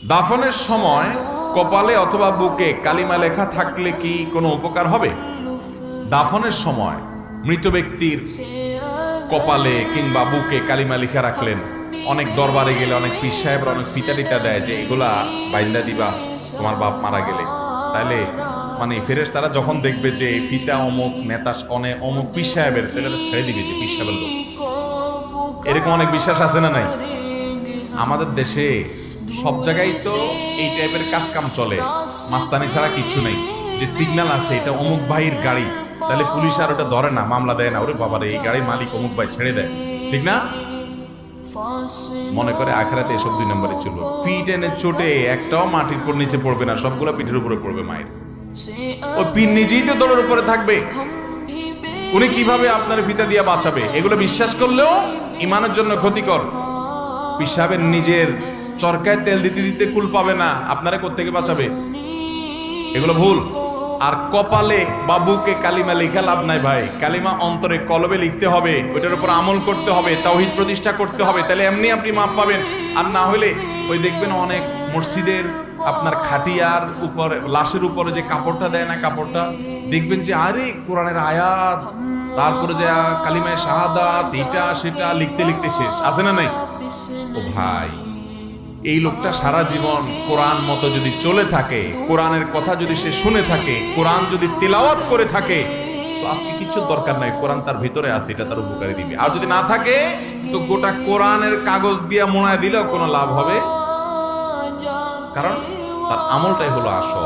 দাফনের সময় কপালে অথবা বুকে কালিমা লেখা থাকলে কি কোনো উপকার হবে? দাফনের সময় মৃত ব্যক্তির কপালে কিংবা বুকে কালিমা লিখা রাখলেন। অনেক দরবারে গেলে অনেক পীর সাহেবরা অনেক ফিতা টিতা দেয় যে এগুলা বাইন্দা দিবা তোমার বাপ মারা গেলে, তাইলে মানে ফেরেশতারা যখন দেখবে যে এই ফিতা অমুক নেতা অমুক পীর সাহেবের, তাহলে এটা ছেড়ে দিবে যে পীর সাহেবের লোক। এরকম অনেক বিশ্বাস আছে না নাই? আমাদের দেশে সব জায়গায় তো এই টাইপের কাজ কাম চলে, মাস্তানি ছাড়া কিছু নেই। যে সিগন্যাল আছে এটা অমুক ভাইয়ের গাড়ি, তাহলে পুলিশ আর ওটা ধরে না, মামলা দেয় না, ওরে বাবারে এই গাড়ির মালিক অমুক ভাই, ছেড়ে দেয়, ঠিক না? মনে করে আখেরাতে এসব 2 নম্বরে চলবে। পিঠ এনে চোটে একটাও মাটির উপর নিচে পড়বে না, সবগুলো পিঠের উপরে পড়বে মায়ের। ওই পিঠ নিজেই তো দৌড়ের উপরে থাকবে, উনি কিভাবে আপনার ফিতা দিয়ে বাঁচাবে? এগুলো বিশ্বাস করলেও ইমানের জন্য ক্ষতিকর। পীর সাহেবের নিজের চরকায় তেল দিতে দিতে কুল পাবে না, আপনারা কোত্থেকে বাঁচাবে? এগুলো ভুল। আর কপালে বা বুকে কালিমা লেখা লাভ নাই ভাই। কালিমা অন্তরে কলবে লিখতে হবে, ওইটার উপর আমল করতে হবে, তাওহীদ প্রতিষ্ঠা করতে হবে, তাহলে এমনি আপনি মাপ পাবেন। আর না হলে ওই দেখবেন অনেক মসজিদের আপনার খাটিয়ার উপরে, লাশের উপরে যে কাপড়টা দেয় না, কাপড়টা দেখবেন যে আরে কোরআনের আয়াত, তারপরে যে কালিমায়ে শাহাদাত, এটা সেটা লিখতে লিখতে শেষ, আছে না নাই? ও ভাই, এই লোকটা সারা জীবন কোরআন মতো যদি চলে থাকে, কোরআনের কথা যদি সে শুনে থাকে, কোরআন যদি তিলাওয়াত করে থাকে, তো আজকে কিছু দরকার নাই, কোরআন তার ভিতরে আছে, এটা তার উপকারী দিবে। আর যদি না থাকে তো গোটা কোরআনের কাগজ দিয়ে মোনায় দিলেও কোনো লাভ হবে, কারণ তার আমলটাই হলো আসল।